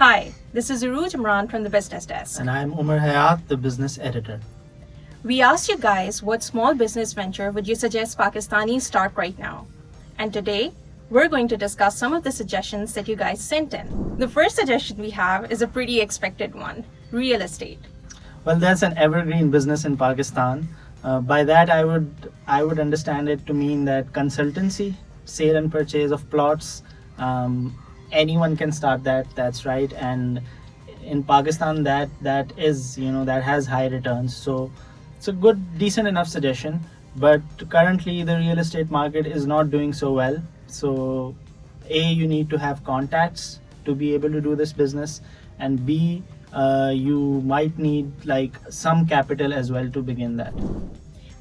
Hi, this is Uruj Imran from the Business Desk. And I'm Umar Hayat, the business editor. We asked you guys what small business venture would you suggest Pakistanis start right now? And today, we're going to discuss some of the suggestions that you guys sent in. The first suggestion we have is a pretty expected one, real estate. Well, that's an evergreen business in Pakistan. By that, I would understand it to mean that consultancy, sale and purchase of plots, anyone can start that. That's right. And in Pakistan, that has high returns. So it's a good, decent enough suggestion. But currently, the real estate market is not doing so well. So, A, you need to have contacts to be able to do this business, and B, you might need like some capital as well to begin that.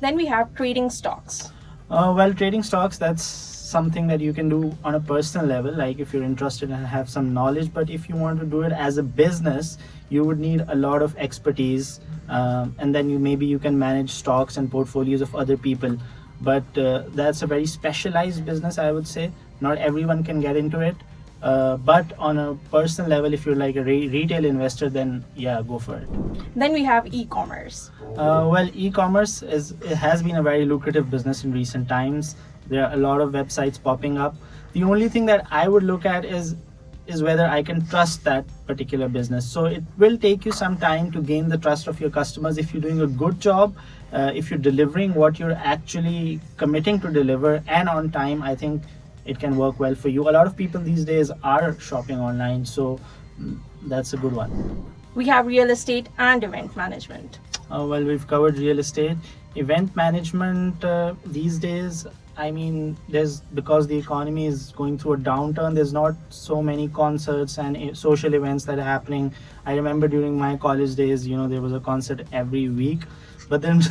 Then we have trading stocks. Well, trading stocks, that's something that you can do on a personal level, like if you're interested and have some knowledge. But if you want to do it as a business, you would need a lot of expertise, and then you can manage stocks and portfolios of other people. But that's a very specialized business, I would say. Not everyone can get into it. But on a personal level, if you're like a retail investor, then yeah, go for it. Then we have e-commerce. Well, e-commerce has been a very lucrative business in recent times. There are a lot of websites popping up. The only thing that I would look at is whether I can trust that particular business. So it will take you some time to gain the trust of your customers. If you're doing a good job, if you're delivering what you're actually committing to deliver and on time, I think it can work well for you. A lot of people these days are shopping online, so that's a good one. We have real estate and event management. Well, we've covered real estate. Event management these days, I mean, because the economy is going through a downturn, there's not so many concerts and social events that are happening. I remember during my college days, there was a concert every week, but then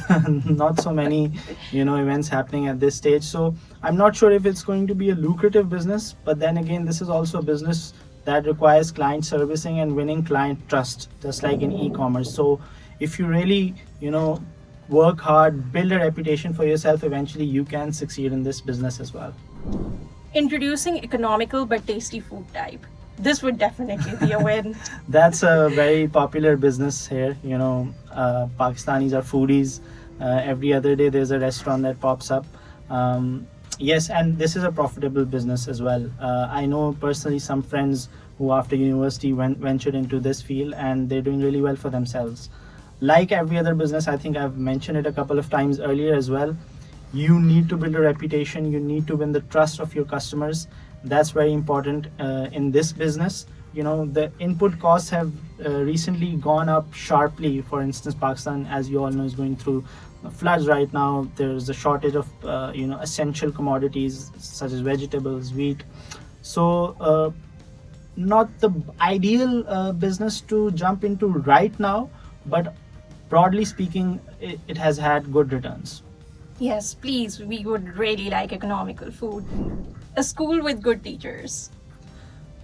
not so many, events happening at this stage. So I'm not sure if it's going to be a lucrative business, but then again, this is also a business that requires client servicing and winning client trust, just like in e-commerce. So if you really, work hard, build a reputation for yourself, eventually you can succeed in this business as well. Introducing economical but tasty food type. This would definitely be a win. That's a very popular business here. Pakistanis are foodies. Every other day there's a restaurant that pops up. Yes, and this is a profitable business as well. I know personally some friends who after university ventured into this field, and they're doing really well for themselves. Like every other business, I think I've mentioned it a couple of times earlier as well. You need to build a reputation. You need to win the trust of your customers. That's very important in this business. The input costs have recently gone up sharply. For instance, Pakistan, as you all know, is going through floods right now. There's a shortage of essential commodities such as vegetables, wheat. So not the ideal business to jump into right now, but broadly speaking, it has had good returns. Yes, please, we would really like economical food. A school with good teachers.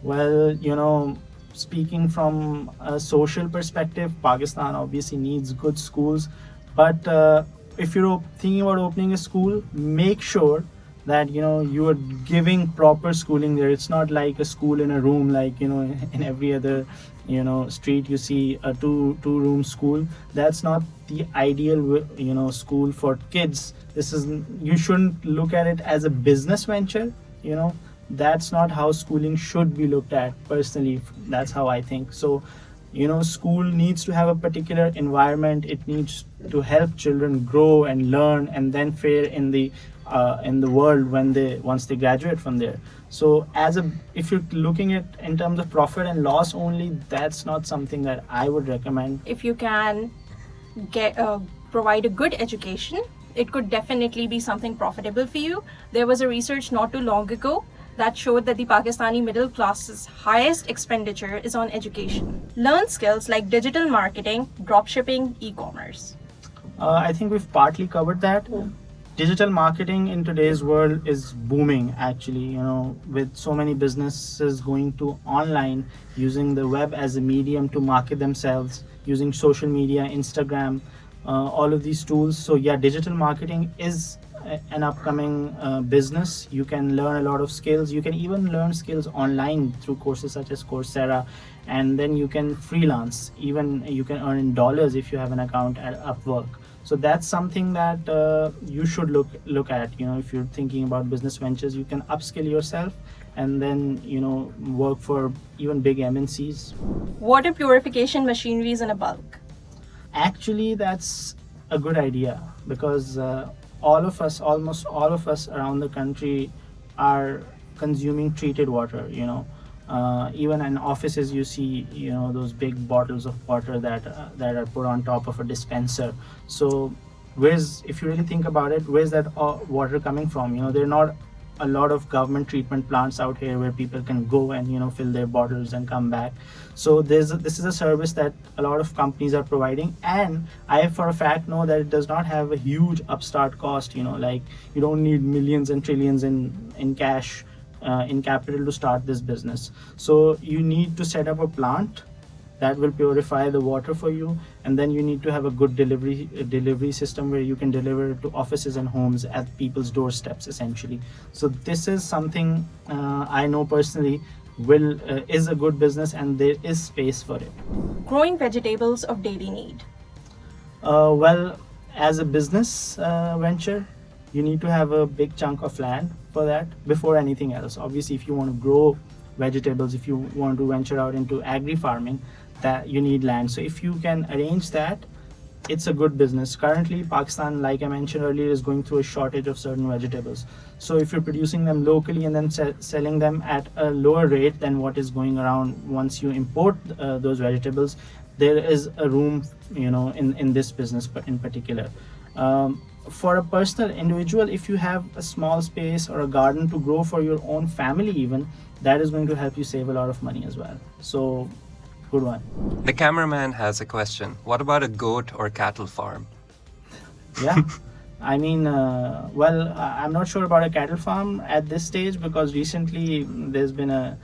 Well, speaking from a social perspective, Pakistan obviously needs good schools. But if you're thinking about opening a school, make sure that you are giving proper schooling there. It's not like a school in a room, like in every other street you see a two-room school. That's not the ideal school for kids. You shouldn't look at it as a business venture. That's not how schooling should be looked at. Personally, that's how I think. So school needs to have a particular environment. It needs to help children grow and learn and then fare in the world once they graduate from there. So if you're looking at in terms of profit and loss only, that's not something that I would recommend. If you can provide a good education, it could definitely be something profitable for you. There was a research not too long ago that showed that the Pakistani middle class's highest expenditure is on education. Learn skills like digital marketing, dropshipping, e-commerce. I think we've partly covered that. Digital marketing in today's world is booming, actually, with so many businesses going to online, using the web as a medium to market themselves, using social media, Instagram, all of these tools. So yeah, digital marketing is an upcoming business. You can learn a lot of skills. You can even learn skills online through courses such as Coursera, and then you can freelance. Even you can earn in dollars if you have an account at Upwork. So that's something that you should look at. If you're thinking about business ventures, you can upskill yourself and then work for even big MNCs. Water purification machineries in a bulk. Actually, that's a good idea because almost all of us around the country are consuming treated water. Even in offices, you see those big bottles of water that are put on top of a dispenser. So if you really think about it, where's that water coming from? There are not a lot of government treatment plants out here where people can go and fill their bottles and come back. So this is a service that a lot of companies are providing, and I for a fact know that it does not have a huge upstart cost. Like you don't need millions and trillions in cash in capital to start this business. So you need to set up a plant that will purify the water for you, and then you need to have a good delivery system where you can deliver it to offices and homes at people's doorsteps essentially. So this is something I know personally is a good business, and there is space for it. Growing vegetables of daily need. Well, as a business venture, you need to have a big chunk of land for that before anything else. Obviously, if you want to grow vegetables, if you want to venture out into agri farming, that you need land. So if you can arrange that, it's a good business. Currently, Pakistan, like I mentioned earlier, is going through a shortage of certain vegetables. So if you're producing them locally and then selling them at a lower rate than what is going around once you import those vegetables, there is a room, in this business in particular. For a personal individual, if you have a small space or a garden to grow for your own family even, that is going to help you save a lot of money as well. So good one. The cameraman has a question. What about a goat or cattle farm? Yeah. I mean, I'm not sure about a cattle farm at this stage because recently there's been a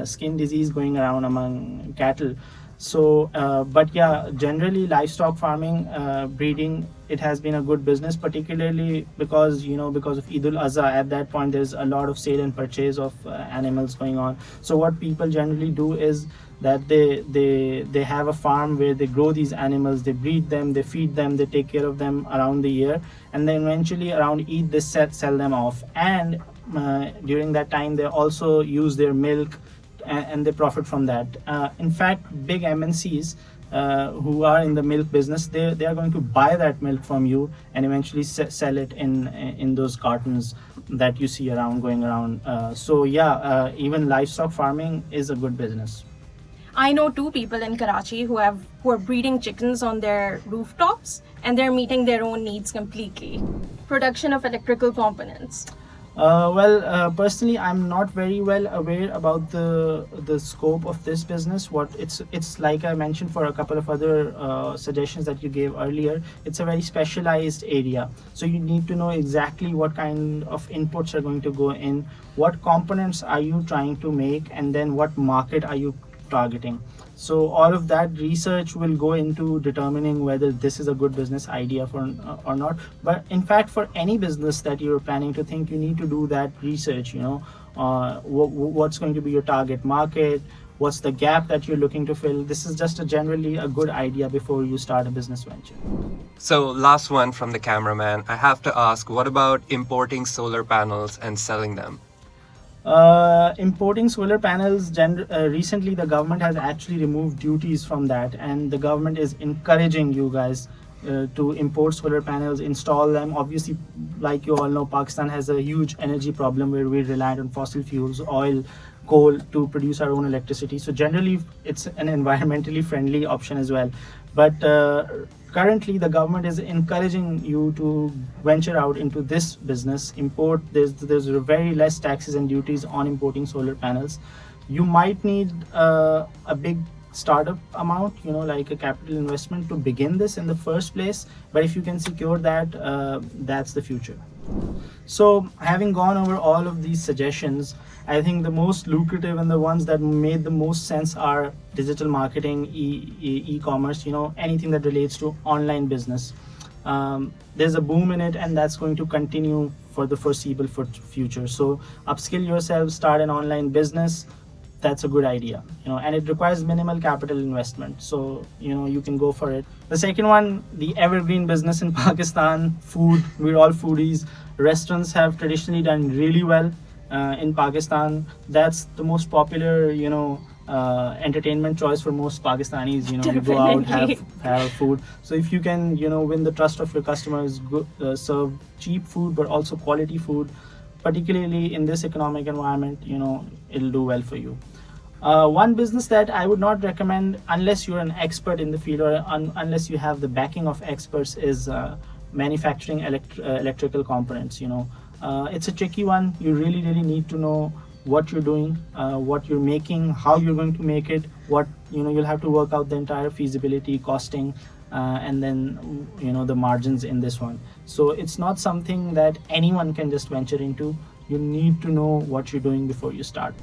skin disease going around among cattle. So, but yeah, generally livestock farming, breeding, it has been a good business, particularly because of Eid al-Azha. At that point, there's a lot of sale and purchase of animals going on. So what people generally do is that they have a farm where they grow these animals, they breed them, they feed them, they take care of them around the year, and then eventually around Eid they sell them off. And during that time, they also use their milk and they profit from that. In fact, big MNCs who are in the milk business, they are going to buy that milk from you and eventually sell it in those cartons that you see going around. So yeah, even livestock farming is a good business. I know 2 people in Karachi who are breeding chickens on their rooftops, and they're meeting their own needs completely. Production of electrical components. Personally, I'm not very well aware about the scope of this business. What it's like I mentioned for a couple of other suggestions that you gave earlier. It's a very specialized area, so you need to know exactly what kind of inputs are going to go in, what components are you trying to make, and then what market are you targeting. So all of that research will go into determining whether this is a good business idea or not. But in fact, for any business that you're planning to think, you need to do that research. What's going to be your target market, what's the gap that you're looking to fill. This is just generally a good idea before you start a business venture. So last one from the cameraman. I have to ask, what about importing solar panels and selling them? Importing solar panels, recently the government has actually removed duties from that, and the government is encouraging you guys to import solar panels, install them. Obviously, like you all know, Pakistan has a huge energy problem where we're reliant on fossil fuels, oil, coal to produce our own electricity. So generally it's an environmentally friendly option as well. But currently the government is encouraging you to venture out into this business, import. There's very less taxes and duties on importing solar panels. You might need a big startup amount, like a capital investment to begin this in the first place, but if you can secure that, that's the future. So having gone over all of these suggestions, I think the most lucrative and the ones that made the most sense are digital marketing, e-commerce, anything that relates to online business. there's a boom in it, and that's going to continue for the foreseeable future. So upskill yourself, start an online business. That's a good idea, and it requires minimal capital investment, so you can go for it. The second one, the evergreen business in Pakistan, food. We're all foodies. Restaurants have traditionally done really well in Pakistan. That's the most popular entertainment choice for most Pakistanis. You go out, have food. So if you can win the trust of your customers, serve cheap food but also quality food, particularly in this economic environment, it'll do well for you. One business that I would not recommend unless you're an expert in the field, or unless you have the backing of experts, is manufacturing electrical components. It's a tricky one. You really need to know what you're doing, what you're making, how you're going to make it, what you'll have to work out the entire feasibility, costing, and then the margins in this one. So it's not something that anyone can just venture into. You need to know what you're doing before you start.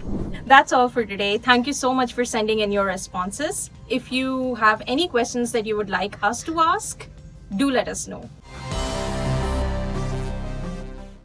That's all for today. Thank you so much for sending in your responses. If you have any questions that you would like us to ask, do let us know.